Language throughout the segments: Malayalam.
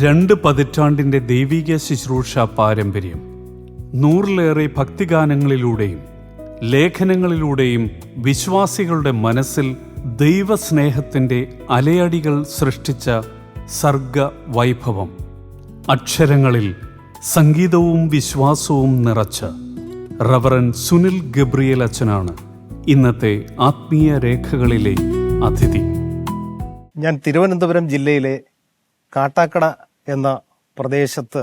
2 പതിറ്റാണ്ടിൻ്റെ ദൈവിക ശുശ്രൂഷ പാരമ്പര്യം, 100-ലേറെ ഭക്തിഗാനങ്ങളിലൂടെയും ലേഖനങ്ങളിലൂടെയും വിശ്വാസികളുടെ മനസ്സിൽ ദൈവസ്നേഹത്തിൻ്റെ അലയടികൾ സൃഷ്ടിച്ച സർഗവൈഭവം. അക്ഷരങ്ങളിൽ സംഗീതവും വിശ്വാസവും നിറച്ച റവറൻ സുനിൽ ഗബ്രിയേൽ അച്ഛനാണ് ഇന്നത്തെ ആത്മീയ രേഖകളിലെ അതിഥി. ഞാൻ തിരുവനന്തപുരം ജില്ലയിലെ കാട്ടാക്കട എന്ന പ്രദേശത്ത്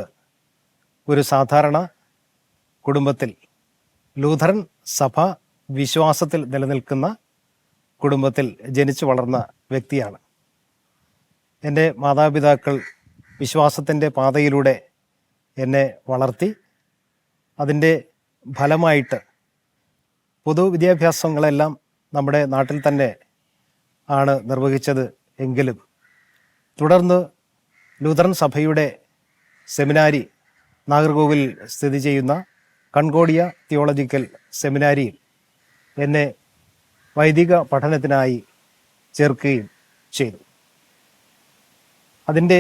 ഒരു സാധാരണ കുടുംബത്തിൽ, ലൂഥറൻ സഭ വിശ്വാസത്തിൽ നിലനിൽക്കുന്ന കുടുംബത്തിൽ ജനിച്ചു വളർന്ന വ്യക്തിയാണ്. എൻ്റെ മാതാപിതാക്കൾ വിശ്വാസത്തിൻ്റെ പാതയിലൂടെ എന്നെ വളർത്തി. അതിൻ്റെ ഫലമായിട്ട് പൊതുവിദ്യാഭ്യാസങ്ങളെല്ലാം നമ്മുടെ നാട്ടിൽ തന്നെ ആണ് നിർവഹിച്ചത് എങ്കിലും തുടർന്ന് ലൂഥറൻ സഭയുടെ സെമിനാരി, നാഗർകോവിൽ സ്ഥിതി ചെയ്യുന്ന കൺകോഡിയ തിയോളജിക്കൽ സെമിനാരിയിൽ എന്നെ വൈദിക പഠനത്തിനായി ചേർക്കുകയും ചെയ്തു. അതിൻ്റെ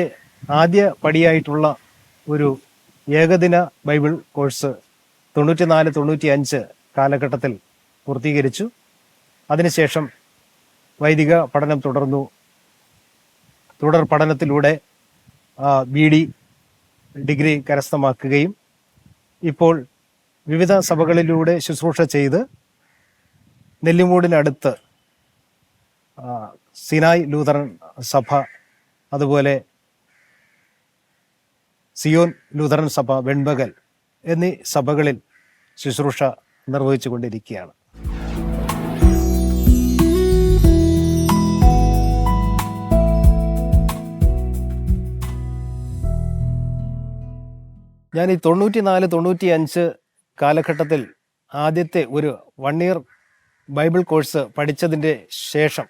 ആദ്യ പടിയായിട്ടുള്ള ഒരു ഏകദിന ബൈബിൾ കോഴ്സ് 94-95 കാലഘട്ടത്തിൽ പൂർത്തീകരിച്ചു. അതിനുശേഷം വൈദിക പഠനം തുടർന്നു. തുടർ പഠനത്തിലൂടെ BD ഡിഗ്രി കരസ്ഥമാക്കുകയും ഇപ്പോൾ വിവിധ സഭകളിലൂടെ ശുശ്രൂഷ ചെയ്ത് നെല്ലിമൂടിനടുത്ത് സിനായ് ലൂഥറൻ സഭ, അതുപോലെ സിയോൻ ലൂഥറൻ സഭ വെൺപകൽ എന്നീ സഭകളിൽ ശുശ്രൂഷ നിർവഹിച്ചു കൊണ്ടിരിക്കുകയാണ്. ഞാൻ ഈ 94-95 കാലഘട്ടത്തിൽ ആദ്യത്തെ ഒരു 1 ഇയർ ബൈബിൾ കോഴ്സ് പഠിച്ചതിൻ്റെ ശേഷം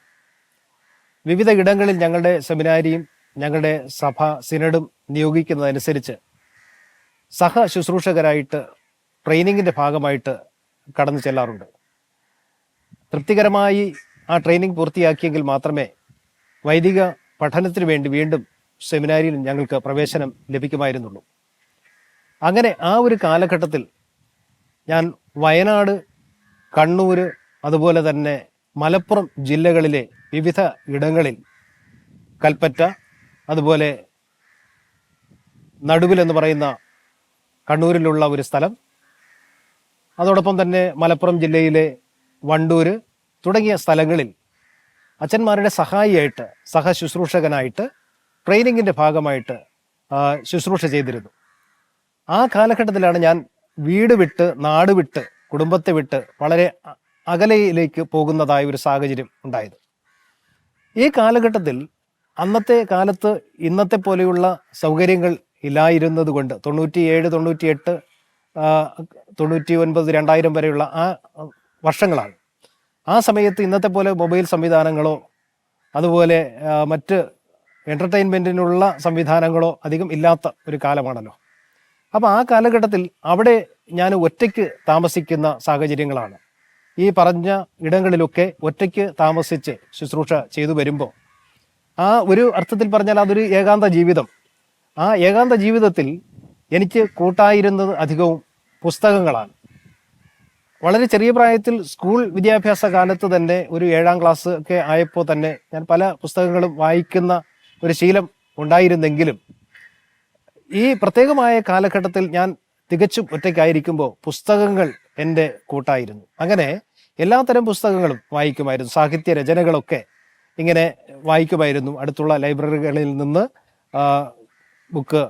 വിവിധ ഇടങ്ങളിൽ ഞങ്ങളുടെ സെമിനാരിയും ഞങ്ങളുടെ സഭ സിനഡും നിയോഗിക്കുന്നതനുസരിച്ച് സഹ ശുശ്രൂഷകരായിട്ട് ട്രെയിനിങ്ങിൻ്റെ ഭാഗമായിട്ട് കടന്നു ചെല്ലാറുണ്ട്. തൃപ്തികരമായി ആ ട്രെയിനിങ് പൂർത്തിയാക്കിയെങ്കിൽ മാത്രമേ വൈദിക പഠനത്തിന് വേണ്ടി വീണ്ടും സെമിനാരിയിൽ ഞങ്ങൾക്ക് പ്രവേശനം ലഭിക്കുമായിരുന്നുള്ളൂ. അങ്ങനെ ആ ഒരു കാലഘട്ടത്തിൽ ഞാൻ വയനാട്, കണ്ണൂർ, അതുപോലെ തന്നെ മലപ്പുറം ജില്ലകളിലെ വിവിധ ഇടങ്ങളിൽ, കൽപ്പറ്റ, അതുപോലെ നടുവിൽ എന്ന് പറയുന്ന കണ്ണൂരിലുള്ള ഒരു സ്ഥലം, അതോടൊപ്പം തന്നെ മലപ്പുറം ജില്ലയിലെ വണ്ടൂർ തുടങ്ങിയ സ്ഥലങ്ങളിൽ അച്ഛന്മാരുടെ സഹായിയായിട്ട്, സഹശുശ്രൂഷകനായിട്ട് ട്രെയിനിങ്ങിൻ്റെ ഭാഗമായിട്ട് ശുശ്രൂഷ ചെയ്തിരുന്നു. ആ കാലഘട്ടത്തിലാണ് ഞാൻ വീട് വിട്ട്, നാട് വിട്ട്, കുടുംബത്തെ വിട്ട് വളരെ അകലയിലേക്ക് പോകുന്നതായ ഒരു സാഹചര്യം ഉണ്ടായത്. ഈ കാലഘട്ടത്തിൽ അന്നത്തെ കാലത്ത് ഇന്നത്തെ പോലെയുള്ള സൗകര്യങ്ങൾ ഇല്ലായിരുന്നത് കൊണ്ട് 97, 98, 99, 2000 വരെയുള്ള ആ വർഷങ്ങളാണ്. ആ സമയത്ത് ഇന്നത്തെ പോലെ മൊബൈൽ സംവിധാനങ്ങളോ അതുപോലെ മറ്റ് എൻ്റർടൈൻമെൻറ്റിനുള്ള സംവിധാനങ്ങളോ അധികം ഇല്ലാത്ത ഒരു കാലമാണല്ലോ. അപ്പോൾ ആ കാലഘട്ടത്തിൽ അവിടെ ഞാൻ ഒറ്റയ്ക്ക് താമസിക്കുന്ന സാഹചര്യങ്ങളാണ്. ഈ പറഞ്ഞ ഇടങ്ങളിലൊക്കെ ഒറ്റയ്ക്ക് താമസിച്ച് ശുശ്രൂഷ ചെയ്തു വരുമ്പോൾ ആ ഒരു അർത്ഥത്തിൽ പറഞ്ഞാൽ അതൊരു ഏകാന്ത ജീവിതം. ആ ഏകാന്ത ജീവിതത്തിൽ എനിക്ക് കൂട്ടായിരുന്നത് അധികവും പുസ്തകങ്ങളാണ്. വളരെ ചെറിയ പ്രായത്തിൽ സ്കൂൾ വിദ്യാഭ്യാസ കാലത്ത് തന്നെ ഒരു 7ാം ക്ലാസ് ഒക്കെ ആയപ്പോൾ തന്നെ ഞാൻ പല പുസ്തകങ്ങളും വായിക്കുന്ന ഒരു ശീലം ഉണ്ടായിരുന്നെങ്കിലും ഈ പ്രത്യേകമായ കാലഘട്ടത്തിൽ ഞാൻ തികച്ചും ഒറ്റയ്ക്കായിരിക്കുമ്പോൾ പുസ്തകങ്ങൾ എൻ്റെ കൂട്ടായിരുന്നു. അങ്ങനെ എല്ലാത്തരം പുസ്തകങ്ങളും വായിക്കുമായിരുന്നു. സാഹിത്യ രചനകളൊക്കെ ഇങ്ങനെ വായിക്കുമായിരുന്നു. അടുത്തുള്ള ലൈബ്രറികളിൽ നിന്ന് ബുക്ക്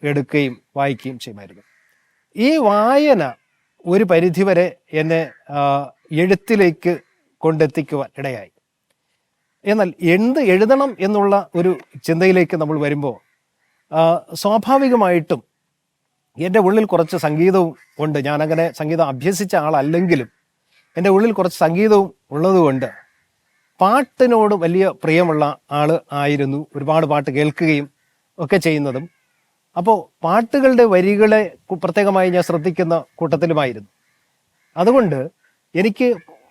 എടുക്കുകയും വായിക്കുകയും ചെയ്യുമായിരുന്നു. ഈ വായന ഒരു പരിധിവരെ എന്നെ എഴുത്തിലേക്ക് കൊണ്ടെത്തിക്കുവാൻ ഇടയായി. എന്നാൽ എന്ത് എഴുതണം എന്നുള്ള ഒരു ചിന്തയിലേക്ക് നമ്മൾ വരുമ്പോൾ സ്വാഭാവികമായിട്ടും എൻ്റെ ഉള്ളിൽ കുറച്ച് സംഗീതവും ഉണ്ട്. ഞാനങ്ങനെ സംഗീതം അഭ്യസിച്ച ആളല്ലെങ്കിലും എൻ്റെ ഉള്ളിൽ കുറച്ച് സംഗീതവും ഉള്ളതുകൊണ്ട് പാട്ടിനോട് വലിയ പ്രിയമുള്ള ആൾ ആയിരുന്നു. ഒരുപാട് പാട്ട് കേൾക്കുകയും ഒക്കെ ചെയ്യുന്നതും. അപ്പോൾ പാട്ടുകളുടെ വരികളെ പ്രത്യേകമായി ഞാൻ ശ്രദ്ധിക്കുന്ന കൂട്ടത്തിലുമായിരുന്നു. അതുകൊണ്ട് എനിക്ക്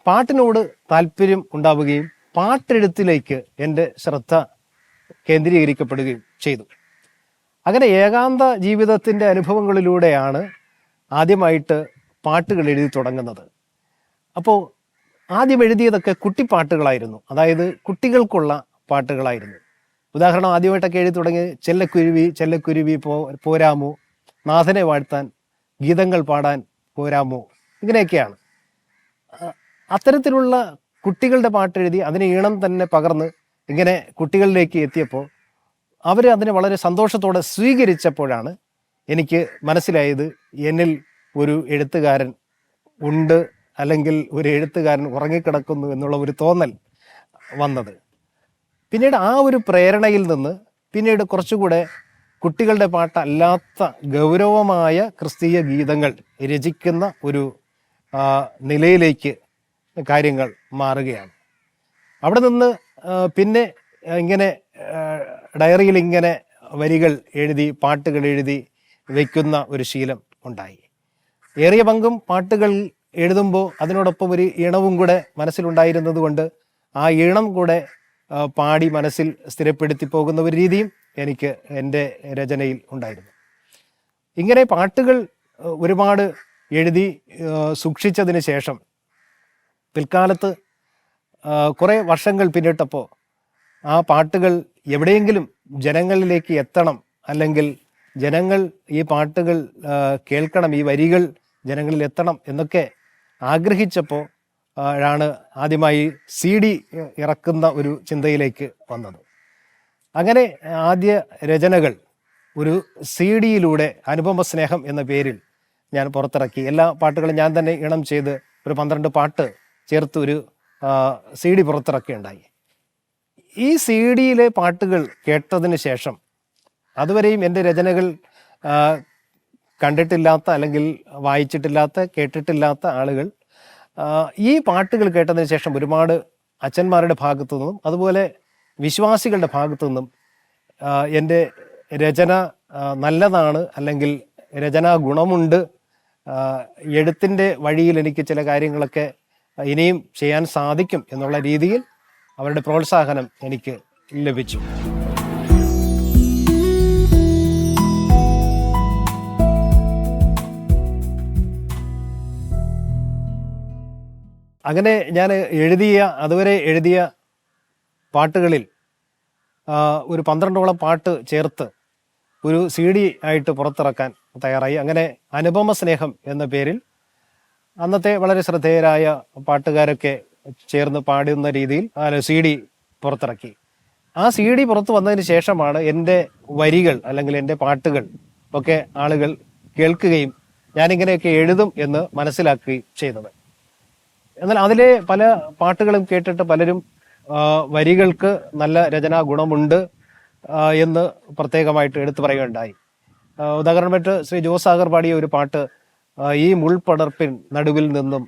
പാട്ടിനോട് താല്പര്യം ഉണ്ടാവുകയും പാട്ടെഴുത്തിലേക്ക് എൻ്റെ ശ്രദ്ധ കേന്ദ്രീകരിക്കപ്പെടുകയും ചെയ്തു. അങ്ങനെ ഏകാന്ത ജീവിതത്തിൻ്റെ അനുഭവങ്ങളിലൂടെയാണ് ആദ്യമായിട്ട് പാട്ടുകൾ എഴുതി തുടങ്ങുന്നത്. അപ്പോൾ ആദ്യം എഴുതിയതൊക്കെ കുട്ടിപ്പാട്ടുകളായിരുന്നു, അതായത് കുട്ടികൾക്കുള്ള പാട്ടുകളായിരുന്നു. ഉദാഹരണം, ആദ്യമായിട്ടൊക്കെ എഴുതി തുടങ്ങി ചെല്ലക്കുരുവി ചെല്ലക്കുരുവി പോരാമോ, നാഥനെ വാഴ്ത്താൻ ഗീതങ്ങൾ പാടാൻ പോരാമോ, ഇങ്ങനെയൊക്കെയാണ്. അത്തരത്തിലുള്ള കുട്ടികളുടെ പാട്ടെഴുതി അതിന് ഈണം തന്നെ പകർന്ന് ഇങ്ങനെ കുട്ടികളിലേക്ക് എത്തിയപ്പോൾ അവർ അതിനെ വളരെ സന്തോഷത്തോടെ സ്വീകരിച്ചപ്പോഴാണ് എനിക്ക് മനസ്സിലായത് എന്നിൽ ഒരു എഴുത്തുകാരൻ ഉണ്ട്, അല്ലെങ്കിൽ ഒരു എഴുത്തുകാരൻ ഉറങ്ങിക്കിടക്കുന്നു എന്നുള്ള ഒരു തോന്നൽ വന്നത്. പിന്നീട് ആ ഒരു പ്രേരണയിൽ നിന്ന് പിന്നീട് കുറച്ചുകൂടെ കുട്ടികളുടെ പാട്ടല്ലാത്ത ഗൗരവമായ ക്രിസ്തീയ ഗീതങ്ങൾ രചിക്കുന്ന ഒരു നിലയിലേക്ക് കാര്യങ്ങൾ മാറുകയാണ്. അവിടെ നിന്ന് പിന്നെ ഇങ്ങനെ ഡയറിയിൽ ഇങ്ങനെ വരികൾ എഴുതി പാട്ടുകൾ എഴുതി വയ്ക്കുന്ന ഒരു ശീലം ഉണ്ടായി. ഏറിയ പങ്കും പാട്ടുകൾ എഴുതുമ്പോൾ അതിനോടൊപ്പം ഒരു ഈണവും കൂടെ മനസ്സിലുണ്ടായിരുന്നത് കൊണ്ട് ആ ഈണം കൂടെ പാടി മനസ്സിൽ സ്ഥിരപ്പെടുത്തി പോകുന്ന ഒരു രീതിയും എനിക്ക് എൻ്റെ രചനയിൽ ഉണ്ടായിരുന്നു. ഇങ്ങനെ പാട്ടുകൾ ഒരുപാട് എഴുതി സൂക്ഷിച്ചതിന് ശേഷം പിൽക്കാലത്ത് കുറേ വർഷങ്ങൾ പിന്നിട്ടപ്പോൾ ആ പാട്ടുകൾ എവിടെയെങ്കിലും ജനങ്ങളിലേക്ക് എത്തണം, അല്ലെങ്കിൽ ജനങ്ങൾ ഈ പാട്ടുകൾ കേൾക്കണം, ഈ വരികൾ ജനങ്ങളിൽ എത്തണം എന്നൊക്കെ ആഗ്രഹിച്ചപ്പോൾ ആണ് ആദ്യമായി CD ഇറക്കുന്ന ഒരു ചിന്തയിലേക്ക് വന്നത്. അങ്ങനെ ആദ്യ രചനകൾ ഒരു CD-യിലൂടെ അനുപമ സ്നേഹം എന്ന പേരിൽ ഞാൻ പുറത്തിറക്കി. എല്ലാ പാട്ടുകളും ഞാൻ തന്നെ ഈണം ചെയ്ത് ഒരു 12 പാട്ട് ചേർത്ത് ഒരു CD പുറത്തിറക്കുകയുണ്ടായി. ഈ CD-യിലെ പാട്ടുകൾ കേട്ടതിന് ശേഷം അതുവരെയും എൻ്റെ രചനകൾ കണ്ടിട്ടില്ലാത്ത, അല്ലെങ്കിൽ വായിച്ചിട്ടില്ലാത്ത, കേട്ടിട്ടില്ലാത്ത ആളുകൾ ഈ പാട്ടുകൾ കേട്ടതിന് ശേഷം ഒരുപാട് അച്ഛന്മാരുടെ ഭാഗത്തു നിന്നും അതുപോലെ വിശ്വാസികളുടെ ഭാഗത്തു നിന്നും എൻ്റെ രചന നല്ലതാണ്, അല്ലെങ്കിൽ രചനാ ഗുണമുണ്ട്, എഴുത്തിൻ്റെ വഴിയിൽ എനിക്ക് ചില കാര്യങ്ങളൊക്കെ ഇനിയും ചെയ്യാൻ സാധിക്കും എന്നുള്ള രീതിയിൽ അവരുടെ പ്രോത്സാഹനം എനിക്ക് ലഭിച്ചു. അങ്ങനെ ഞാൻ അതുവരെ എഴുതിയ പാട്ടുകളിൽ ഒരു 12ഓളം പാട്ട് ചേർത്ത് ഒരു CD ആയിട്ട് പുറത്തിറക്കാൻ തയ്യാറായി. അങ്ങനെ അനുപമ സ്നേഹം എന്ന പേരിൽ അന്നത്തെ വളരെ ശ്രദ്ധേയരായ പാട്ടുകാരൊക്കെ ചേർന്ന് പാടുന്ന രീതിയിൽ CD പുറത്തിറക്കി. ആ CD പുറത്തു വന്നതിന് ശേഷമാണ് എൻ്റെ വരികൾ, അല്ലെങ്കിൽ എൻ്റെ പാട്ടുകൾ ഒക്കെ ആളുകൾ കേൾക്കുകയും ഞാനിങ്ങനെയൊക്കെ എഴുതും എന്ന് മനസ്സിലാക്കുകയും ചെയ്തത്. എന്നാൽ അതിലെ പല പാട്ടുകളും കേട്ടിട്ട് പലരും വരികൾക്ക് നല്ല രചനാ ഗുണമുണ്ട് എന്ന് പ്രത്യേകമായിട്ട് എടുത്തു പറയുകയുണ്ടായി. ഉദാഹരണമായിട്ട് ശ്രീ ജോസാഗർ പാടിയ ഒരു പാട്ട്, ഈ മുൾപടർപ്പിൻ നടുവിൽ നിന്നും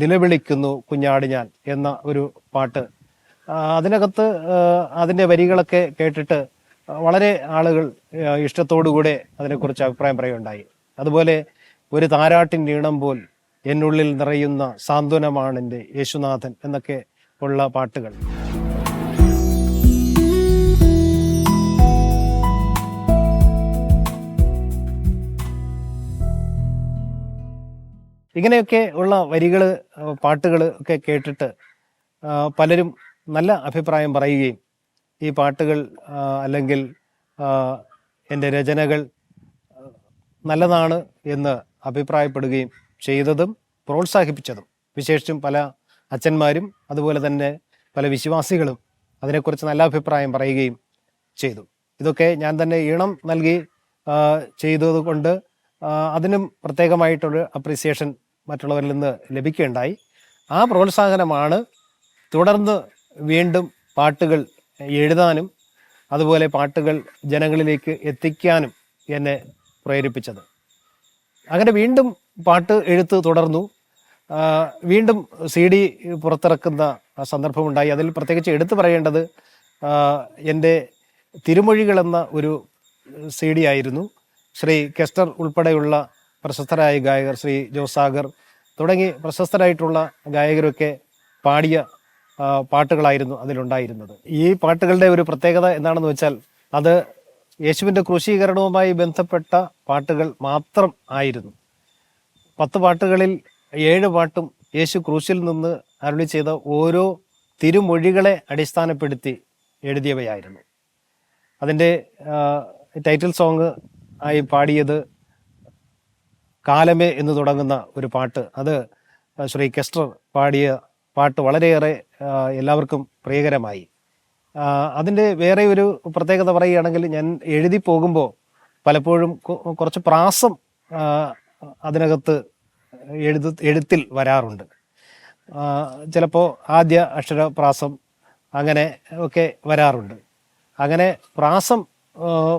നിലവിളിക്കുന്നു കുഞ്ഞാട് ഞാൻ എന്ന ഒരു പാട്ട്, അതിനകത്ത് അതിൻ്റെ വരികളൊക്കെ കേട്ടിട്ട് വളരെ ആളുകൾ ഇഷ്ടത്തോടുകൂടെ അതിനെക്കുറിച്ച് അഭിപ്രായം പറയുകയുണ്ടായി. അതുപോലെ ഒരു താരാട്ടിൻ ഈണം പോൽ എന്നുള്ളിൽ നിറയുന്ന സാന്ത്വനമാണ് എൻ്റെ യേശുനാഥൻ എന്നൊക്കെ ഉള്ള പാട്ടുകൾ. ഇങ്ങനെയൊക്കെ ഉള്ള വരികൾ, പാട്ടുകൾ ഒക്കെ കേട്ടിട്ട് പലരും നല്ല അഭിപ്രായം പറയുകയും ഈ പാട്ടുകൾ അല്ലെങ്കിൽ എൻ്റെ രചനകൾ നല്ലതാണ് എന്ന് അഭിപ്രായപ്പെടുകയും ചെയ്തതും പ്രോത്സാഹിപ്പിച്ചതും വിശേഷിച്ചും പല അച്ഛന്മാരും അതുപോലെ തന്നെ പല വിശ്വാസികളും അതിനെക്കുറിച്ച് നല്ല അഭിപ്രായം പറയുകയും ചെയ്തു. ഇതൊക്കെ ഞാൻ തന്നെ ഈണം നൽകി ചെയ്തതുകൊണ്ട് അതിനും പ്രത്യേകമായിട്ടൊരു അപ്രീസിയേഷൻ മറ്റുള്ളവരിൽ നിന്ന് ലഭിക്കുകയുണ്ടായി. ആ പ്രോത്സാഹനമാണ് തുടർന്ന് വീണ്ടും പാട്ടുകൾ എഴുതാനും അതുപോലെ പാട്ടുകൾ ജനങ്ങളിലേക്ക് എത്തിക്കാനും എന്നെ പ്രേരിപ്പിച്ചത്. അങ്ങനെ വീണ്ടും പാട്ട് എഴുത്ത് തുടർന്നു. വീണ്ടും CD പുറത്തിറക്കുന്ന സന്ദർഭമുണ്ടായി. അതിൽ പ്രത്യേകിച്ച് എടുത്തു പറയേണ്ടത് എൻ്റെ തിരുമൊഴികൾ എന്ന ഒരു CD ആയിരുന്നു. ശ്രീ കെസ്റ്റർ ഉൾപ്പെടെയുള്ള പ്രശസ്തരായ ഗായകർ, ശ്രീ ജോസാഗർ തുടങ്ങി പ്രശസ്തരായിട്ടുള്ള ഗായകരൊക്കെ പാടിയ പാട്ടുകളായിരുന്നു അതിലുണ്ടായിരുന്നത്. ഈ പാട്ടുകളുടെ ഒരു പ്രത്യേകത എന്താണെന്ന് വെച്ചാൽ അത് യേശുവിൻ്റെ ക്രൂശീകരണവുമായി ബന്ധപ്പെട്ട പാട്ടുകൾ മാത്രം ആയിരുന്നു. 10 പാട്ടുകളിൽ 7 പാട്ടും യേശു ക്രൂശിൽ നിന്ന് അരുളി ചെയ്ത ഓരോ തിരുമൊഴികളെ അടിസ്ഥാനപ്പെടുത്തി എഴുതിയവയായിരുന്നു. അതിൻ്റെ ടൈറ്റിൽ സോങ് ആയി പാടിയത് കാലമേ എന്ന് തുടങ്ങുന്ന ഒരു പാട്ട്. അത് ശ്രീ കെസ്റ്റർ പാടിയ പാട്ട് വളരെയേറെ എല്ലാവർക്കും പ്രിയകരമായി. അതിൻ്റെ വേറെ ഒരു പ്രത്യേകത പറയുകയാണെങ്കിൽ, ഞാൻ എഴുതി പോകുമ്പോൾ പലപ്പോഴും കുറച്ച് പ്രാസം അതിനകത്ത് എഴുത്തിൽ വരാറുണ്ട്. ചിലപ്പോൾ ആദ്യ അക്ഷരപ്രാസം അങ്ങനെ ഒക്കെ വരാറുണ്ട്. അങ്ങനെ പ്രാസം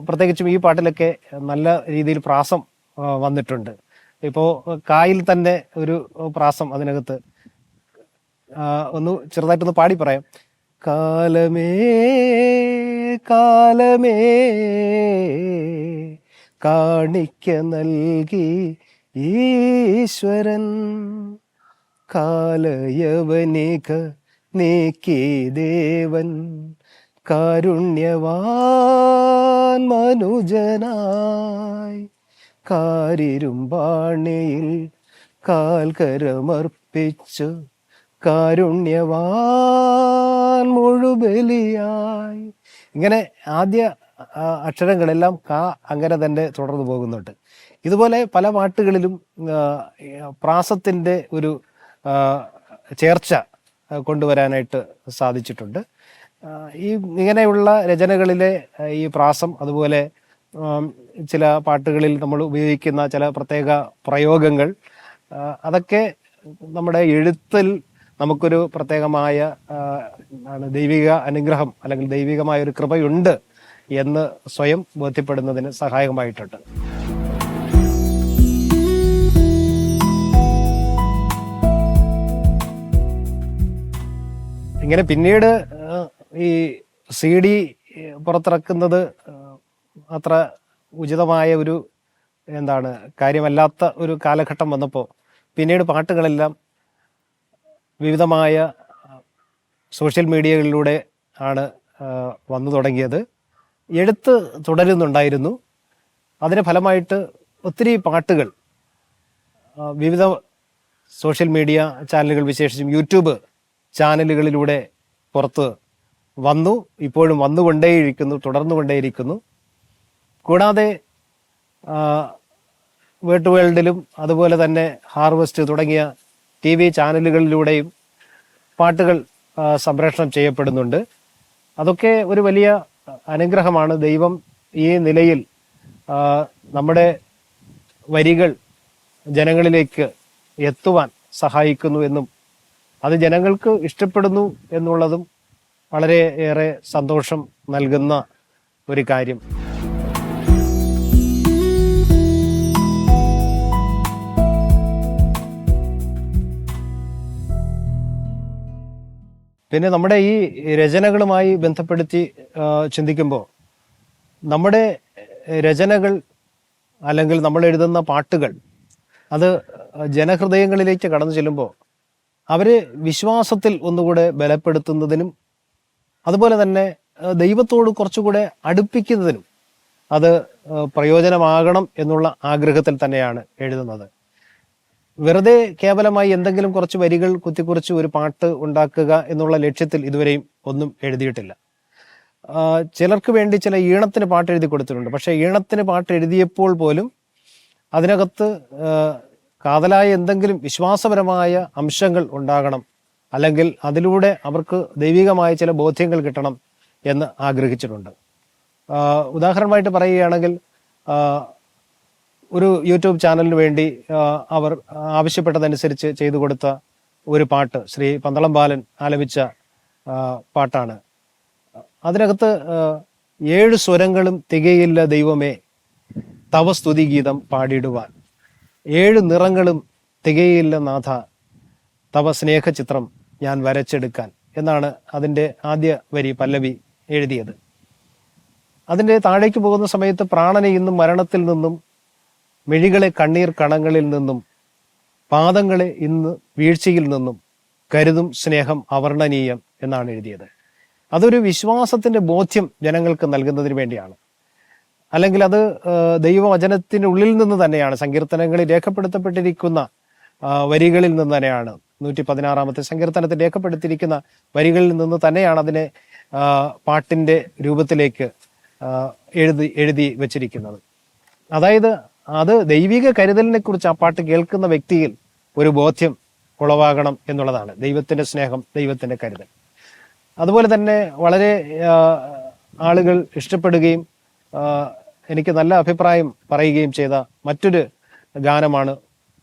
പ്രത്യേകിച്ചും ഈ പാട്ടിലൊക്കെ നല്ല രീതിയിൽ പ്രാസം വന്നിട്ടുണ്ട്. ഇപ്പോൾ കായിൽ തന്നെ ഒരു പ്രാസം അതിനകത്ത് ഒന്ന് ചെറുതായിട്ടൊന്ന് പാടി പറയാം. കാലമേ കാലമേ കാണിക്ക നൽകി ഈശ്വരൻ, കാലയവനിക നീക്കി ദേവൻ, കാരുണ്യവാൻ മനുജനായി, കാരിരുമ്പാണിയിൽ കാൽക്കരമർപ്പിച്ചു, കാരുണ്യവാൻ മുഴുബലിയായി. ഇങ്ങനെ ആദ്യ അക്ഷരങ്ങളെല്ലാം കാ അങ്ങനെ തന്നെ തുടർന്നു പോകുന്നുണ്ട്. ഇതുപോലെ പല പാട്ടുകളിലും പ്രാസത്തിൻ്റെ ഒരു ചേർച്ച കൊണ്ടുവരാനായിട്ട് സാധിച്ചിട്ടുണ്ട്. ഇങ്ങനെയുള്ള രചനകളിലെ ഈ പ്രാസം, അതുപോലെ ചില പാട്ടുകളിൽ നമ്മൾ ഉപയോഗിക്കുന്ന ചില പ്രത്യേക പ്രയോഗങ്ങൾ, അതൊക്കെ നമ്മുടെ എഴുത്തിൽ നമുക്കൊരു പ്രത്യേകമായ ദൈവിക അനുഗ്രഹം അല്ലെങ്കിൽ ദൈവികമായ ഒരു കൃപയുണ്ട് എന്ന് സ്വയം ബോധ്യപ്പെടുന്നതിന് സഹായകമായിട്ടുണ്ട്. ഇങ്ങനെ പിന്നീട് ഈ CD പുറത്തിറക്കുന്നത് അത്ര ഉചിതമായ ഒരു കാര്യമല്ലാത്ത ഒരു കാലഘട്ടം വന്നപ്പോൾ പിന്നീട് പാട്ടുകളെല്ലാം വിവിധമായ സോഷ്യൽ മീഡിയകളിലൂടെ ആണ് വന്നു തുടങ്ങിയത്. എഴുത്ത് തുടരുന്നുണ്ടായിരുന്നു. അതിന് ഫലമായിട്ട് ഒത്തിരി പാട്ടുകൾ വിവിധ സോഷ്യൽ മീഡിയ ചാനലുകൾ, വിശേഷിച്ചും യൂട്യൂബ് ചാനലുകളിലൂടെ പുറത്ത് വന്നു. ഇപ്പോഴും വന്നുകൊണ്ടേയിരിക്കുന്നു, തുടർന്നുകൊണ്ടേയിരിക്കുന്നു. കൂടാതെ വേർഡ് വേൾഡിലും അതുപോലെ തന്നെ ഹാർവസ്റ്റ് തുടങ്ങിയ TV ചാനലുകളിലൂടെയും പാട്ടുകൾ സംപ്രേഷണം ചെയ്യപ്പെടുന്നുണ്ട്. അതൊക്കെ ഒരു വലിയ അനുഗ്രഹമാണ്. ദൈവം ഈ നിലയിൽ നമ്മുടെ വരികൾ ജനങ്ങളിലേക്ക് എത്തുവാൻ സഹായിക്കുന്നു എന്നും അത് ജനങ്ങൾക്ക് ഇഷ്ടപ്പെടുന്നു എന്നുള്ളതും വളരെ ഏറെ സന്തോഷം നൽകുന്ന ഒരു കാര്യം. പിന്നെ നമ്മുടെ ഈ രചനകളുമായി ബന്ധപ്പെടുത്തി ചിന്തിക്കുമ്പോൾ, നമ്മുടെ രചനകൾ അല്ലെങ്കിൽ നമ്മൾ എഴുതുന്ന പാട്ടുകൾ അത് ജനഹൃദയങ്ങളിലേക്ക് കടന്നു ചെല്ലുമ്പോൾ അവരെ വിശ്വാസത്തിൽ ഒന്നുകൂടെ ബലപ്പെടുത്തുന്നതിനും അതുപോലെ തന്നെ ദൈവത്തോട് കുറച്ചുകൂടെ അടുപ്പിക്കുന്നതിനും അത് പ്രയോജനമാകണം എന്നുള്ള ആഗ്രഹത്തിൽ തന്നെയാണ് എഴുതുന്നത്. വെറുതെ കേവലമായി എന്തെങ്കിലും കുറച്ച് വരികൾ കുത്തിക്കുറിച്ച് ഒരു പാട്ട് ഉണ്ടാക്കുക എന്നുള്ള ലക്ഷ്യത്തിൽ ഇതുവരെയും ഒന്നും എഴുതിയിട്ടില്ല. ചിലർക്ക് വേണ്ടി ചില ഈണത്തിന് പാട്ട് എഴുതി കൊടുത്തിട്ടുണ്ട്. പക്ഷേ ഈണത്തിന് പാട്ട് എഴുതിയപ്പോൾ പോലും അതിനകത്ത് കാതലായ എന്തെങ്കിലും വിശ്വാസപരമായ അംശങ്ങൾ ഉണ്ടാകണം, അല്ലെങ്കിൽ അതിലൂടെ അവർക്ക് ദൈവികമായ ചില ബോധ്യങ്ങൾ കിട്ടണം എന്ന് ആഗ്രഹിച്ചിട്ടുണ്ട്. ഉദാഹരണമായിട്ട് പറയുകയാണെങ്കിൽ, ഒരു യൂട്യൂബ് ചാനലിന് വേണ്ടി അവർ ആവശ്യപ്പെട്ടതനുസരിച്ച് ചെയ്തു കൊടുത്ത ഒരു പാട്ട് ശ്രീ പന്തളം ബാലൻ ആലപിച്ച പാട്ടാണ്. അതിനകത്ത് 7 സ്വരങ്ങളും തികയില്ല ദൈവമേ തവ സ്തുതിഗീതം പാടിയിടുവാൻ, 7 നിറങ്ങളും തികയില്ല നാഥ തവ സ്നേഹചിത്രം ഞാൻ വരച്ചെടുക്കാൻ എന്നാണ് അതിൻ്റെ ആദ്യ വരി പല്ലവി എഴുതിയത്. അതിൻ്റെ താഴേക്ക് പോകുന്ന സമയത്ത് പ്രാണനെ ഇന്നും മരണത്തിൽ നിന്നും, മിഴികളെ കണ്ണീർ കണങ്ങളിൽ നിന്നും, പാദങ്ങളെ ഇന്ന് വീഴ്ചയിൽ നിന്നും കരുതും സ്നേഹം അല്ലെങ്കിൽ അത് ദൈവവചനത്തിനുള്ളിൽ നിന്ന് തന്നെയാണ്, സങ്കീർത്തനങ്ങളിൽ രേഖപ്പെടുത്തപ്പെട്ടിരിക്കുന്ന വരികളിൽ നിന്ന് തന്നെയാണ്, 116 സങ്കീർത്തനത്തിൽ രേഖപ്പെടുത്തിയിരിക്കുന്ന വരികളിൽ നിന്ന് തന്നെയാണ് അതിനെ പാട്ടിൻ്റെ രൂപത്തിലേക്ക് എഴുതി വച്ചിരിക്കുന്നത്. അതായത് അത് ദൈവിക കരുതലിനെ കുറിച്ച് ആ പാട്ട് കേൾക്കുന്ന വ്യക്തിയിൽ ഒരു ബോധ്യം ഉളവാകണം എന്നുള്ളതാണ്. ദൈവത്തിൻ്റെ സ്നേഹം, ദൈവത്തിൻ്റെ കരുതൽ. അതുപോലെ തന്നെ വളരെ ആളുകൾ ഇഷ്ടപ്പെടുകയും എനിക്ക് നല്ല അഭിപ്രായം പറയുകയും ചെയ്ത മറ്റൊരു ഗാനമാണ്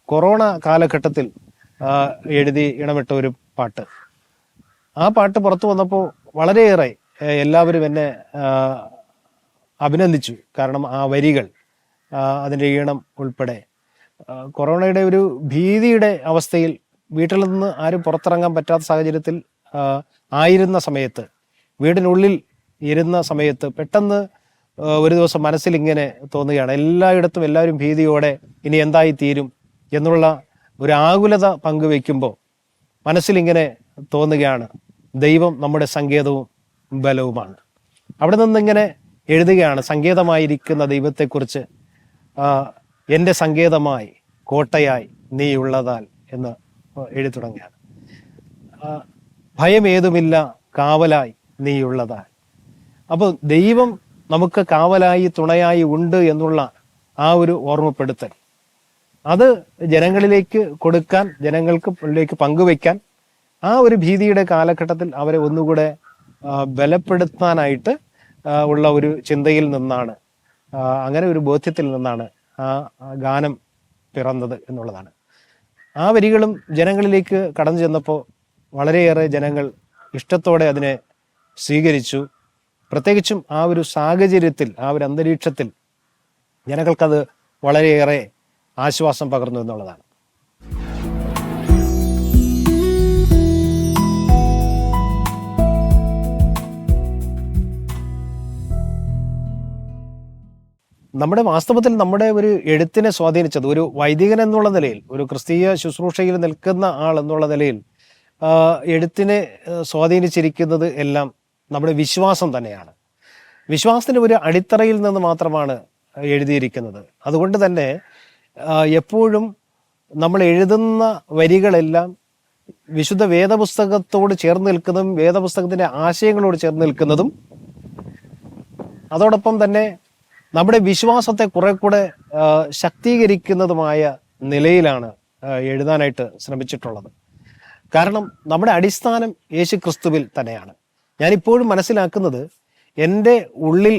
കൊറോണ കാലഘട്ടത്തിൽ എഴുതി ഇണമിട്ട ഒരു പാട്ട്. ആ പാട്ട് പുറത്തു വന്നപ്പോൾ വളരെയേറെ എല്ലാവരും എന്നെ അഭിനന്ദിച്ചു. കാരണം ആ വരികൾ, അതിൻ്റെ ഈണം ഉൾപ്പെടെ, കൊറോണയുടെ ഒരു ഭീതിയുടെ അവസ്ഥയിൽ വീട്ടിൽ നിന്ന് ആരും പുറത്തിറങ്ങാൻ പറ്റാത്ത സാഹചര്യത്തിൽ ആയിരുന്ന സമയത്ത്, വീടിനുള്ളിൽ ഇരുന്ന സമയത്ത് പെട്ടെന്ന് ഒരു ദിവസം മനസ്സിൽ ഇങ്ങനെ തോന്നുകയാണ്, എല്ലായിടത്തും എല്ലാവരും ഭീതിയോടെ ഇനി എന്തായി തീരും എന്നുള്ള ഒരു ആകുലത പങ്കുവെക്കുമ്പോൾ മനസ്സിലിങ്ങനെ തോന്നുകയാണ്, ദൈവം നമ്മുടെ സങ്കേതവും ബലവുമാണ്. അവിടെ നിന്നിങ്ങനെ എഴുതുകയാണ്, സങ്കേതമായിരിക്കുന്ന ദൈവത്തെക്കുറിച്ച്, എൻ്റെ സങ്കേതമായി കോട്ടയായി നീ ഉള്ളതാൽ എന്ന് എഴുതി തുടങ്ങുകയാണ്. ഭയമേതുമില്ല കാവലായി നീ ഉള്ളതാൽ. അപ്പോൾ ദൈവം നമുക്ക് കാവലായി തുണയായി ഉണ്ട് എന്നുള്ള ആ ഒരു ഓർമ്മപ്പെടുത്തൽ, അത് ജനങ്ങളിലേക്ക് കൊടുക്കാൻ, ജനങ്ങൾക്ക് പങ്കുവയ്ക്കാൻ, ആ ഒരു ഭീതിയുടെ കാലഘട്ടത്തിൽ അവരെ ഒന്നുകൂടെ ബലപ്പെടുത്താനായിട്ട് ഉള്ള ഒരു ചിന്തയിൽ നിന്നാണ്, അങ്ങനെ ഒരു ബോധ്യത്തിൽ നിന്നാണ് ആ ഗാനം പിറന്നത് എന്നുള്ളതാണ്. ആ വരികളും ജനങ്ങളിലേക്ക് കടന്നു ചെന്നപ്പോൾ വളരെയേറെ ജനങ്ങൾ ഇഷ്ടത്തോടെ അതിനെ സ്വീകരിച്ചു. പ്രത്യേകിച്ചും ആ ഒരു സാഹചര്യത്തിൽ, ആ ഒരു അന്തരീക്ഷത്തിൽ ജനങ്ങൾക്കത് വളരെയേറെ ആശ്വാസം പകർന്നു എന്നുള്ളതാണ്. വാസ്തവത്തിൽ നമ്മുടെ ഒരു എഴുത്തിനെ സ്വാധീനിച്ചത്, ഒരു വൈദികൻ എന്നുള്ള നിലയിൽ, ഒരു ക്രിസ്തീയ ശുശ്രൂഷയിൽ നിൽക്കുന്ന ആൾ എന്നുള്ള നിലയിൽ എഴുത്തിനെ സ്വാധീനിച്ചിരിക്കുന്നത് എല്ലാം നമ്മുടെ വിശ്വാസം തന്നെയാണ്. വിശ്വാസത്തിൻ്റെ ഒരു അടിത്തറയിൽ നിന്ന് മാത്രമാണ് എഴുതിയിരിക്കുന്നത്. അതുകൊണ്ട് തന്നെ എപ്പോഴും നമ്മൾ എഴുതുന്ന വരികളെല്ലാം വിശുദ്ധ വേദപുസ്തകത്തോട് ചേർന്ന് നിൽക്കുന്നതും വേദപുസ്തകത്തിൻ്റെ ആശയങ്ങളോട് ചേർന്ന് നിൽക്കുന്നതും, അതോടൊപ്പം തന്നെ നമ്മുടെ വിശ്വാസത്തെ കുറെ കൂടെ ശക്തീകരിക്കുന്നതുമായ നിലയിലാണ് എഴുതാനായിട്ട് ശ്രമിച്ചിട്ടുള്ളത്. കാരണം നമ്മുടെ അടിസ്ഥാനം യേശു ക്രിസ്തുവിൽ തന്നെയാണ്. ഞാനിപ്പോഴും മനസ്സിലാക്കുന്നത്, എൻ്റെ ഉള്ളിൽ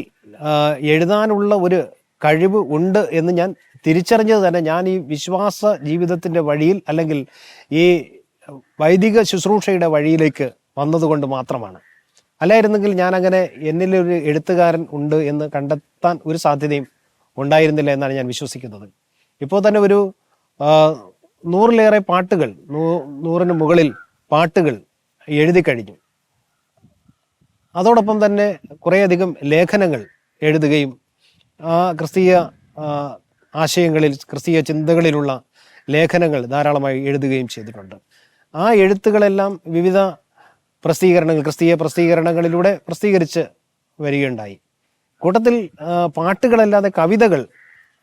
എഴുതാനുള്ള ഒരു കഴിവ് ഉണ്ട് എന്ന് ഞാൻ തിരിച്ചറിഞ്ഞത് തന്നെ ഞാൻ ഈ വിശ്വാസ ജീവിതത്തിൻ്റെ വഴിയിൽ, അല്ലെങ്കിൽ ഈ വൈദിക ശുശ്രൂഷയുടെ വഴിയിലേക്ക് വന്നതുകൊണ്ട് മാത്രമാണ്. അല്ലായിരുന്നെങ്കിൽ ഞാൻ അങ്ങനെ എന്നിലൊരു എഴുത്തുകാരൻ ഉണ്ട് എന്ന് കണ്ടെത്താൻ ഒരു സാധ്യതയും ഉണ്ടായിരുന്നില്ല എന്നാണ് ഞാൻ വിശ്വസിക്കുന്നത്. ഇപ്പോൾ തന്നെ ഒരു 100-ലേറെ പാട്ടുകൾ, 100-ന് മുകളിൽ പാട്ടുകൾ എഴുതി കഴിഞ്ഞു. അതോടൊപ്പം തന്നെ കുറേയധികം ലേഖനങ്ങൾ എഴുതുകയും ക്രിസ്തീയ ആശയങ്ങളിൽ, ക്രിസ്തീയ ചിന്തകളിലുള്ള ലേഖനങ്ങൾ ധാരാളമായി എഴുതുകയും ചെയ്തിട്ടുണ്ട്. ആ എഴുത്തുകളെല്ലാം വിവിധ പ്രസിദ്ധീകരണങ്ങൾ, ക്രിസ്തീയ പ്രസിദ്ധീകരണങ്ങളിലൂടെ പ്രസിദ്ധീകരിച്ച് വരികയുണ്ടായി. കൂട്ടത്തിൽ പാട്ടുകളല്ലാതെ കവിതകൾ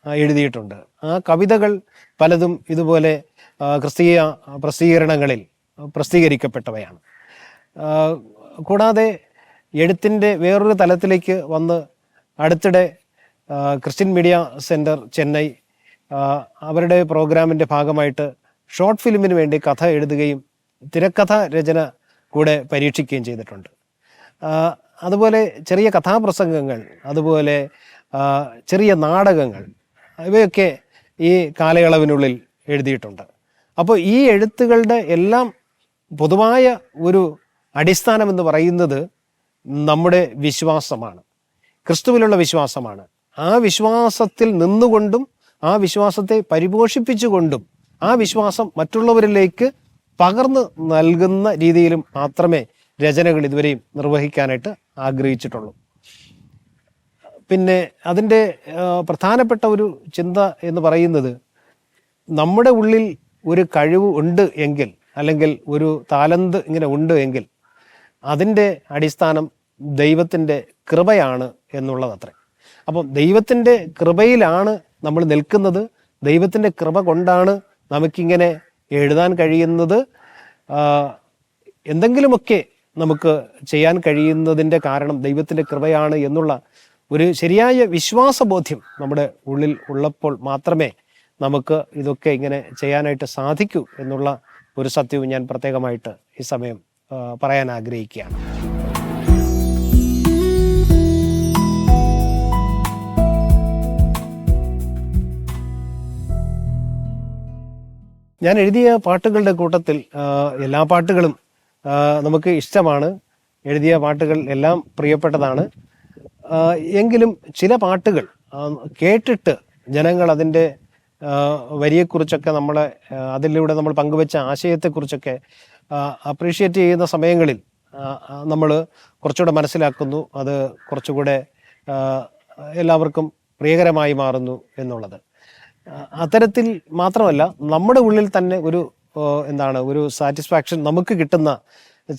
എഴുതിയിട്ടുണ്ട്. ആ കവിതകൾ പലതും ഇതുപോലെ ക്രിസ്തീയ പ്രസിദ്ധീകരണങ്ങളിൽ പ്രസിദ്ധീകരിക്കപ്പെട്ടവയാണ്. കൂടാതെ എഴുത്തിൻ്റെ വേറൊരു തലത്തിലേക്ക് വന്ന് അടുത്തിടെ ക്രിസ്ത്യൻ മീഡിയ സെൻറ്റർ ചെന്നൈ അവരുടെ പ്രോഗ്രാമിൻ്റെ ഭാഗമായിട്ട് ഷോർട്ട് ഫിലിമിന് വേണ്ടി കഥ എഴുതുകയും തിരക്കഥ രചന കൂടെ പരീക്ഷിക്കുകയും ചെയ്തിട്ടുണ്ട്. അതുപോലെ ചെറിയ കഥാപ്രസംഗങ്ങൾ, അതുപോലെ ചെറിയ നാടകങ്ങൾ, ഇവയൊക്കെ ഈ കാലയളവിനുള്ളിൽ എഴുതിയിട്ടുണ്ട്. അപ്പോൾ ഈ എഴുത്തുകളുടെ എല്ലാം പൊതുവായ ഒരു അടിസ്ഥാനം എന്ന് പറയുന്നത് നമ്മുടെ വിശ്വാസമാണ്, ക്രിസ്തുവിലുള്ള വിശ്വാസമാണ്. ആ വിശ്വാസത്തിൽ നിന്നുകൊണ്ടും ആ വിശ്വാസത്തെ പരിപോഷിപ്പിച്ചുകൊണ്ടും ആ വിശ്വാസം മറ്റുള്ളവരിലേക്ക് പകർന്നു നൽകുന്ന രീതിയിലും മാത്രമേ രചനകൾ ഇതുവരെയും നിർവഹിക്കാനായിട്ട് ആഗ്രഹിച്ചിട്ടുള്ളൂ. പിന്നെ അതിൻ്റെ പ്രധാനപ്പെട്ട ഒരു ചിന്ത എന്ന് പറയുന്നത്, നമ്മുടെ ഉള്ളിൽ ഒരു കഴിവ് ഉണ്ട് എങ്കിൽ, അല്ലെങ്കിൽ ഒരു താലന്ത് ഇങ്ങനെ ഉണ്ട് എങ്കിൽ, അതിൻ്റെ അടിസ്ഥാനം ദൈവത്തിൻ്റെ കൃപയാണ് എന്നുള്ളതത്രേ. അപ്പം ദൈവത്തിൻ്റെ കൃപയിലാണ് നമ്മൾ നിൽക്കുന്നത്. ദൈവത്തിൻ്റെ കൃപ കൊണ്ടാണ് നമുക്കിങ്ങനെ എഴുതാൻ കഴിയുന്നത്. എന്തെങ്കിലുമൊക്കെ നമുക്ക് ചെയ്യാൻ കഴിയുന്നതിൻ്റെ കാരണം ദൈവത്തിൻ്റെ കൃപയാണ് എന്നുള്ള ഒരു ശരിയായ വിശ്വാസബോധ്യം നമ്മുടെ ഉള്ളിൽ ഉള്ളപ്പോൾ മാത്രമേ നമുക്ക് ഇതൊക്കെ ഇങ്ങനെ ചെയ്യാനായിട്ട് സാധിക്കൂ എന്നുള്ള ഒരു സത്യവും ഞാൻ പ്രത്യേകമായിട്ട് ഈ സമയം പറയാൻ ആഗ്രഹിക്കുകയാണ്. ഞാൻ എഴുതിയ പാട്ടുകളുടെ കൂട്ടത്തിൽ എല്ലാ പാട്ടുകളും നമുക്ക് ഇഷ്ടമാണ്. എഴുതിയ പാട്ടുകൾ എല്ലാം പ്രിയപ്പെട്ടതാണ്. എങ്കിലും ചില പാട്ടുകൾ കേട്ടിട്ട് ജനങ്ങൾ അതിൻ്റെ വരിയെക്കുറിച്ചൊക്കെ അതിലൂടെ നമ്മൾ പങ്കുവെച്ച ആശയത്തെക്കുറിച്ചൊക്കെ അപ്രീഷിയേറ്റ് ചെയ്യുന്ന സമയങ്ങളിൽ നമ്മൾ കുറച്ചുകൂടെ മനസ്സിലാക്കുന്നു, അത് കുറച്ചുകൂടെ എല്ലാവർക്കും പ്രിയകരമായി മാറുന്നു എന്നുള്ളത്. അത്തരത്തിൽ മാത്രമല്ല, നമ്മുടെ ഉള്ളിൽ തന്നെ ഒരു സാറ്റിസ്ഫാക്ഷൻ നമുക്ക് കിട്ടുന്ന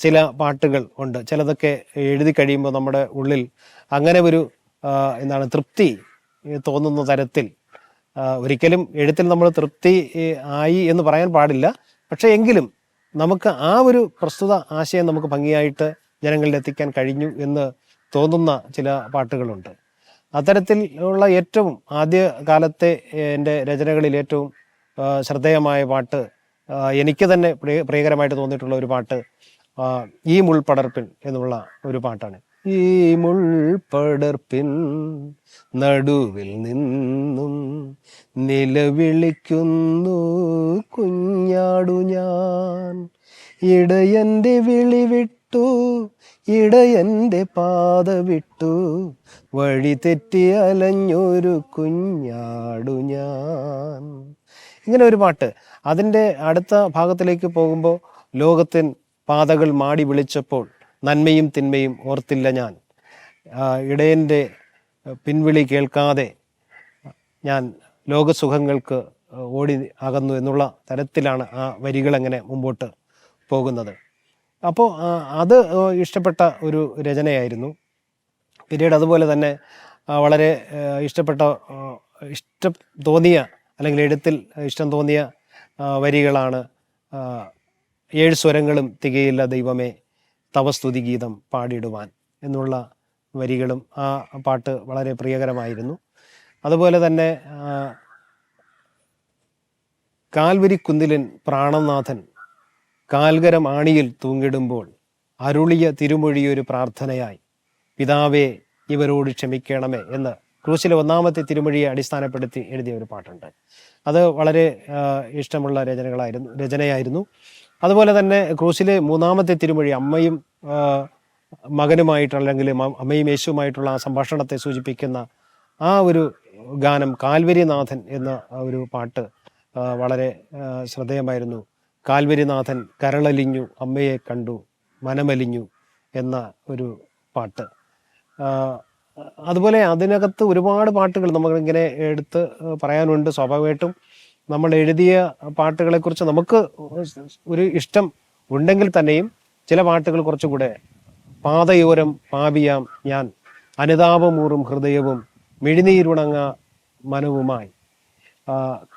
ചില പാട്ടുകൾ ഉണ്ട്. ചിലതൊക്കെ എഴുതി കഴിയുമ്പോൾ നമ്മുടെ ഉള്ളിൽ അങ്ങനെ ഒരു തൃപ്തി തോന്നുന്ന തരത്തിൽ, ഒരിക്കലും എഴുത്തിൽ നമ്മൾ തൃപ്തി ആയി എന്ന് പറയാൻ പാടില്ല, പക്ഷെ എങ്കിലും നമുക്ക് ആ ഒരു പ്രസ്തുത ആശയം നമുക്ക് ഭംഗിയായിട്ട് ജനങ്ങളിൽ എത്തിക്കാൻ കഴിഞ്ഞു എന്ന് തോന്നുന്ന ചില പാട്ടുകളുണ്ട്. അത്തരത്തിൽ ഉള്ള ഏറ്റവും ആദ്യ കാലത്തെ എൻ്റെ രചനകളിൽ ഏറ്റവും ശ്രദ്ധേയമായ പാട്ട്, എനിക്ക് തന്നെ പ്രിയകരമായിട്ട് തോന്നിയിട്ടുള്ള ഒരു പാട്ട് ഈ മുൾപടർപ്പിൻ എന്നുള്ള ഒരു പാട്ടാണ്. ഈ മുൾപടർപ്പിൻ നടുവിൽ നിന്നും നിലവിളിക്കുന്നു കുഞ്ഞാടു ഞാൻ, ഇടയൻ്റെ വിളി വിട്ടു ഇടയൻ്റെ പാത വിട്ടു വഴി തെറ്റി അലഞ്ഞൊരു കുഞ്ഞാടു ഞാൻ. ഇങ്ങനെ ഒരു പാട്ട്. അതിൻ്റെ അടുത്ത ഭാഗത്തിലേക്ക് പോകുമ്പോൾ, ലോകത്തിൻ പാതകൾ മാടി വിളിച്ചപ്പോൾ നന്മയും തിന്മയും ഓർത്തില്ല ഞാൻ, ഇടയൻ്റെ പിൻവിളി കേൾക്കാതെ ഞാൻ ലോകസുഖങ്ങൾക്ക് ഓടി അകന്നു എന്നുള്ള തരത്തിലാണ് ആ വരികളെങ്ങനെ മുമ്പോട്ട് പോകുന്നത്. അപ്പോൾ അത് ഇഷ്ടപ്പെട്ട ഒരു രചനയായിരുന്നു. പിന്നീട് അതുപോലെ തന്നെ വളരെ ഇഷ്ടം തോന്നിയ, അല്ലെങ്കിൽ എഴുത്തിൽ ഇഷ്ടം തോന്നിയ വരികളാണ് ഏഴ് സ്വരങ്ങളും തികയില്ല ദൈവമേ തവ സ്തുതി ഗീതം പാടിയിടുവാൻ എന്നുള്ള വരികളും ആ പാട്ട് വളരെ പ്രിയകരമായിരുന്നു. അതുപോലെ തന്നെ കാൽവരി കുന്നിലൻ പ്രാണനാഥൻ കാൽകരം ആണിയിൽ തൂങ്ങിടുമ്പോൾ അരുളിയ തിരുമൊഴിയൊരു പ്രാർത്ഥനയായി പിതാവേ ഇവരോട് ക്ഷമിക്കണമേ എന്ന് ക്രൂശിലെ 1-ാമത്തെ തിരുമൊഴിയെ അടിസ്ഥാനപ്പെടുത്തി എഴുതിയ ഒരു പാട്ടുണ്ട്. അത് വളരെ ഇഷ്ടമുള്ള രചനയായിരുന്നു. അതുപോലെ തന്നെ ക്രൂശിലെ 3-ാമത്തെ തിരുമൊഴി അമ്മയും മകനുമായിട്ട്, അല്ലെങ്കിൽ അമ്മയും യേശുവുമായിട്ടുള്ള ആ സംഭാഷണത്തെ സൂചിപ്പിക്കുന്ന ആ ഒരു ഗാനം കാൽവരിനാഥൻ എന്ന ഒരു പാട്ട് വളരെ ശ്രദ്ധേയമായിരുന്നു. കാൽവരിനാഥൻ കരളലിഞ്ഞു അമ്മയെ കണ്ടു മനമലിഞ്ഞു എന്ന ഒരു പാട്ട്. അതുപോലെ അതിനകത്ത് ഒരുപാട് പാട്ടുകൾ നമുക്കിങ്ങനെ എടുത്ത് പറയാനുണ്ട്. സ്വാഭാവികമായിട്ടും നമ്മൾ എഴുതിയ പാട്ടുകളെക്കുറിച്ച് നമുക്ക് ഒരു ഇഷ്ടം ഉണ്ടെങ്കിൽ തന്നെയും ചില പാട്ടുകൾ കുറച്ചുകൂടെ, പാതയോരം പാപിയാം ഞാൻ അനുതാപമൂറും ഹൃദയവും മിഴിനീരുണങ്ങ മനവുമായി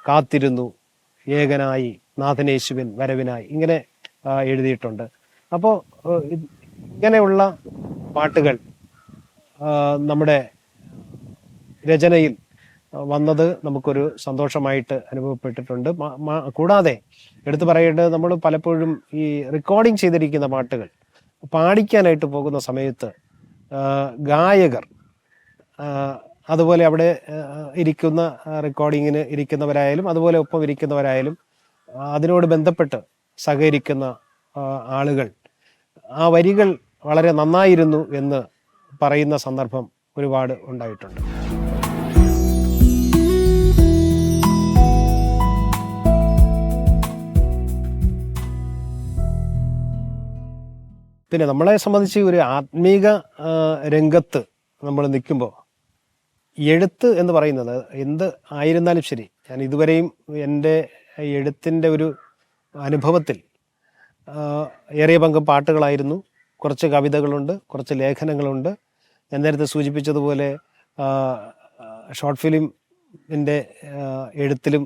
കാത്തിരുന്നു ഏകനായി നാഥനേശുവിൻ വരവിനായി, ഇങ്ങനെ എഴുതിയിട്ടുണ്ട്. അപ്പോൾ ഇങ്ങനെയുള്ള പാട്ടുകൾ നമ്മുടെ രചനയിൽ വന്നത് നമുക്കൊരു സന്തോഷമായിട്ട് അനുഭവപ്പെട്ടിട്ടുണ്ട്. കൂടാതെ എടുത്തു പറയേണ്ടത്, നമ്മൾ പലപ്പോഴും ഈ റെക്കോർഡിങ് ചെയ്തിരിക്കുന്ന പാട്ടുകൾ പാടിക്കാനായിട്ട് പോകുന്ന സമയത്ത് ഗായകർ, അതുപോലെ അവിടെ ഇരിക്കുന്ന റെക്കോർഡിങ്ങിന് ഇരിക്കുന്നവരായാലും അതുപോലെ ഒപ്പം ഇരിക്കുന്നവരായാലും അതിനോട് ബന്ധപ്പെട്ട് സഹകരിക്കുന്ന ആളുകൾ ആ വരികൾ വളരെ നന്നായിരുന്നു എന്ന് പറയുന്ന സന്ദർഭം ഒരുപാട് ഉണ്ടായിട്ടുണ്ട്. പിന്നെ നമ്മളെ സംബന്ധിച്ച് ഒരു ആത്മീക രംഗത്ത് നമ്മൾ നിൽക്കുമ്പോൾ എഴുത്ത് എന്ന് പറയുന്നത് എന്ത് ആയിരുന്നാലും ശരി, ഞാൻ ഇതുവരെയും എൻ്റെ എഴുത്തിൻ്റെ ഒരു അനുഭവത്തിൽ ഏറിയ പങ്കും പാട്ടുകളായിരുന്നു. കുറച്ച് കവിതകളുണ്ട്, കുറച്ച് ലേഖനങ്ങളുണ്ട്. ഞാൻ നേരത്തെ സൂചിപ്പിച്ചതുപോലെ ഷോർട്ട് ഫിലിമിൻ്റെ എഴുത്തിലും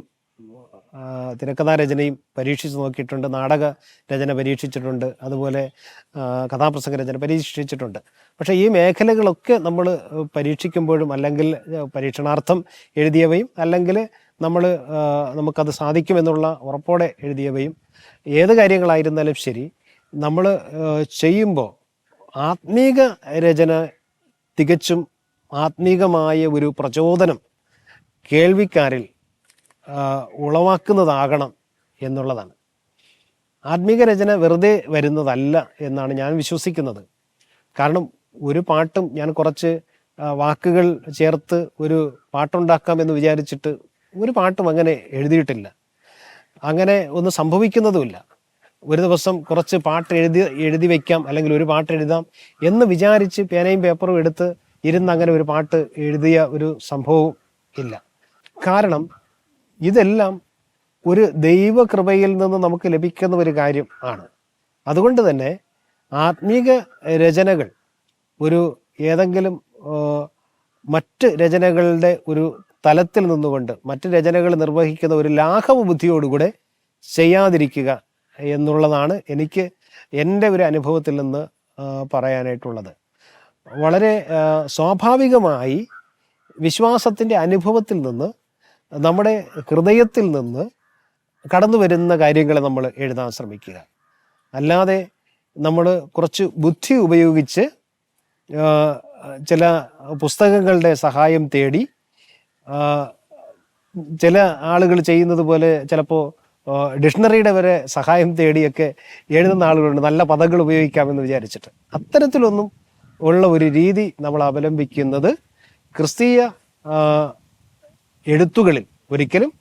തിരക്കഥാരചനയും പരീക്ഷിച്ച് നോക്കിയിട്ടുണ്ട്, നാടക രചന പരീക്ഷിച്ചിട്ടുണ്ട്, അതുപോലെ കഥാപ്രസംഗ രചന പരീക്ഷിച്ചിട്ടുണ്ട്. പക്ഷേ ഈ മേഖലകളൊക്കെ നമ്മൾ പരീക്ഷിക്കുമ്പോഴും, അല്ലെങ്കിൽ പരീക്ഷണാർത്ഥം എഴുതിയവയും, അല്ലെങ്കിൽ നമുക്കത് സാധിക്കുമെന്നുള്ള ഉറപ്പോടെ എഴുതിയവയും, ഏത് കാര്യങ്ങളായിരുന്നാലും ശരി, നമ്മൾ ചെയ്യുമ്പോൾ ആത്മീക രചന തികച്ചും ആത്മീകമായ ഒരു പ്രചോദനം കേൾവിക്കാരിൽ ഉളവാക്കുന്നതാകണം എന്നുള്ളതാണ്. ആത്മീക രചന വെറുതെ വരുന്നതല്ല എന്നാണ് ഞാൻ വിശ്വസിക്കുന്നത്. കാരണം ഒരു പാട്ടും ഞാൻ കുറച്ച് വാക്കുകൾ ചേർത്ത് ഒരു പാട്ടുണ്ടാക്കാമെന്ന് വിചാരിച്ചിട്ട് ഒരു പാട്ടും അങ്ങനെ എഴുതിയിട്ടില്ല. അങ്ങനെ ഒന്നും സംഭവിക്കുന്നതുമില്ല. ഒരു ദിവസം കുറച്ച് പാട്ട് എഴുതി വയ്ക്കാം, അല്ലെങ്കിൽ ഒരു പാട്ട് എഴുതാം എന്ന് വിചാരിച്ച് പേനയും പേപ്പറും എടുത്ത് ഇരുന്ന് അങ്ങനെ ഒരു പാട്ട് എഴുതിയ ഒരു സംഭവവും ഇല്ല. കാരണം ഇതെല്ലാം ഒരു ദൈവകൃപയിൽ നിന്ന് നമുക്ക് ലഭിക്കുന്ന ഒരു കാര്യം ആണ്. അതുകൊണ്ട് തന്നെ ആത്മീക രചനകൾ ഒരു ഏതെങ്കിലും മറ്റ് രചനകളുടെ ഒരു തലത്തിൽ നിന്നുകൊണ്ട് മറ്റ് രചനകൾ നിർവഹിക്കുന്ന ഒരു ലാഘവ ബുദ്ധിയോടുകൂടെ ചെയ്യാതിരിക്കുക എന്നുള്ളതാണ് എനിക്ക് എൻ്റെ ഒരു അനുഭവത്തിൽ നിന്ന് പറയാനായിട്ടുള്ളത്. വളരെ സ്വാഭാവികമായി വിശ്വാസത്തിൻ്റെ അനുഭവത്തിൽ നിന്ന്, നമ്മുടെ ഹൃദയത്തിൽ നിന്ന് കടന്നു വരുന്ന കാര്യങ്ങളെ നമ്മൾ എഴുതാൻ ശ്രമിക്കുക. അല്ലാതെ നമ്മൾ കുറച്ച് ബുദ്ധി ഉപയോഗിച്ച് ചില പുസ്തകങ്ങളുടെ സഹായം തേടി, ചില ആളുകൾ ചെയ്യുന്നത് പോലെ ചിലപ്പോൾ ഡിക്ഷണറിയുടെ വരെ സഹായം തേടിയൊക്കെ എഴുതുന്ന ആളുകളുണ്ട്, നല്ല പദങ്ങൾ ഉപയോഗിക്കാമെന്ന് വിചാരിച്ചിട്ട്. അത്തരത്തിലൊന്നും ഉള്ള ഒരു രീതി നമ്മൾ അവലംബിക്കുന്നത് ക്രിസ്തീയ എഴുത്തുകളിൽ ഒരിക്കലും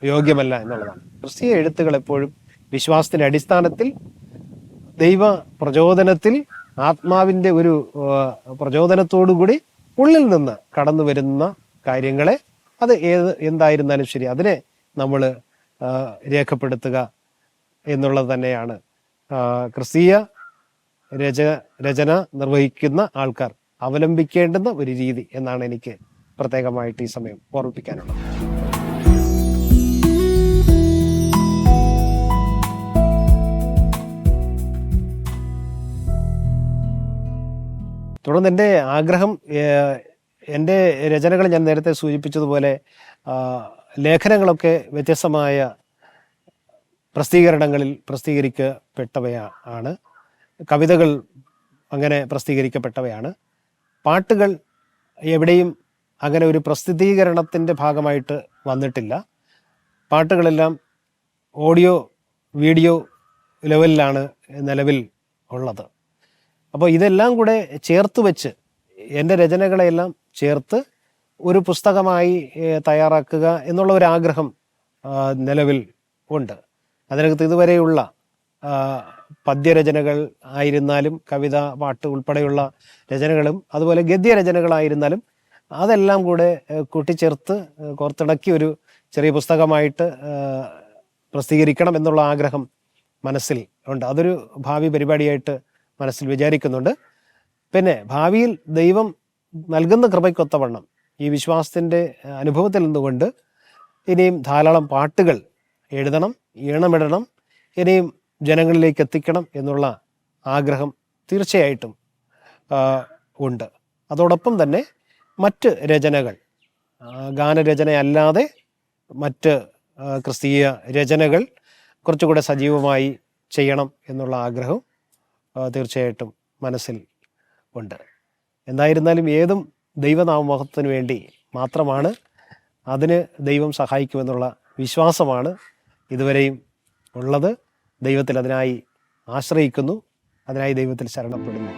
യോഗ്യമല്ല എന്നുള്ളതാണ്. ക്രിസ്തീയ എഴുത്തുകൾ എപ്പോഴും വിശ്വാസത്തിന്റെ അടിസ്ഥാനത്തിൽ, ദൈവ പ്രചോദനത്തിൽ, ആത്മാവിൻ്റെ ഒരു പ്രചോദനത്തോടുകൂടി ഉള്ളിൽ നിന്ന് കടന്നു വരുന്ന കാര്യങ്ങളെ, അത് എന്തായിരുന്നാലും ശരി, അതിനെ നമ്മൾ രേഖപ്പെടുത്തുക എന്നുള്ളത് തന്നെയാണ് ക്രിസ്തീയ രചന നിർവഹിക്കുന്ന ആൾക്കാർ അവലംബിക്കേണ്ടുന്ന ഒരു രീതി എന്നാണ് എനിക്ക് പ്രത്യേകമായിട്ട് ഈ സമയം ഓർമ്മിപ്പിക്കാനുള്ളത്. തുടർന്ന് എൻ്റെ ആഗ്രഹം, എൻ്റെ രചനകൾ ഞാൻ നേരത്തെ സൂചിപ്പിച്ചതുപോലെ ലേഖനങ്ങളൊക്കെ വ്യത്യസ്തമായ പ്രസിദ്ധീകരണങ്ങളിൽ പ്രസിദ്ധീകരിക്കപ്പെട്ടവയാണ്. കവിതകൾ അങ്ങനെ പ്രസിദ്ധീകരിക്കപ്പെട്ടവയാണ്. പാട്ടുകൾ എവിടെയും അങ്ങനെ ഒരു പ്രസിദ്ധീകരണത്തിൻ്റെ ഭാഗമായിട്ട് വന്നിട്ടില്ല. പാട്ടുകളെല്ലാം ഓഡിയോ വീഡിയോ ലെവലിലാണ് നിലവിൽ ഉള്ളത്. അപ്പോൾ ഇതെല്ലാം കൂടെ ചേർത്ത് വെച്ച്, എൻ്റെ രചനകളെല്ലാം ചേർത്ത് ഒരു പുസ്തകമായി തയ്യാറാക്കുക എന്നുള്ള ഒരു ആഗ്രഹം നിലവിൽ ഉണ്ട്. അതിനകത്ത് ഇതുവരെയുള്ള പദ്യരചനകൾ ആയിരുന്നാലും, കവിത, പാട്ട് ഉൾപ്പെടെയുള്ള രചനകളും, അതുപോലെ ഗദ്യരചനകളായിരുന്നാലും അതെല്ലാം കൂടെ കൂട്ടിച്ചേർത്ത് കോർത്തിണക്കി ഒരു ചെറിയ പുസ്തകമായിട്ട് പ്രസിദ്ധീകരിക്കണം എന്നുള്ള ആഗ്രഹം മനസ്സിൽ ഉണ്ട്. അതൊരു ഭാവി പരിപാടിയായിട്ട് മനസ്സിൽ വിചാരിക്കുന്നുണ്ട്. പിന്നെ ഭാവിയിൽ ദൈവം നൽകുന്ന കൃപയ്ക്കൊത്തവണ്ണം ഈ വിശ്വാസത്തിൻ്റെ അനുഭവത്തിൽ നിന്നുകൊണ്ട് ഇനിയും ധാരാളം പാട്ടുകൾ എഴുതണം, ഈണമിടണം, ഇനിയും ജനങ്ങളിലേക്ക് എത്തിക്കണം എന്നുള്ള ആഗ്രഹം തീർച്ചയായിട്ടും ഉണ്ട്. അതോടൊപ്പം തന്നെ മറ്റ് രചനകൾ, ഗാനരചനയല്ലാതെ മറ്റ് ക്രിസ്തീയ രചനകൾ കുറച്ചുകൂടെ സജീവമായി ചെയ്യണം എന്നുള്ള ആഗ്രഹം തീർച്ചയായിട്ടും മനസ്സിൽ ഉണ്ട്. എന്തായിരുന്നാലും ഏതും ദൈവനാമമഹത്വത്തിന് വേണ്ടി മാത്രമാണ്. അതിന് ദൈവം സഹായിക്കുമെന്നുള്ള വിശ്വാസമാണ് ഇതുവരെയും ഉള്ളത്. ദൈവത്തിൽ അതിനായി ആശ്രയിക്കുന്നു, അതിനായി ദൈവത്തിൽ ശരണപ്പെടുന്നു.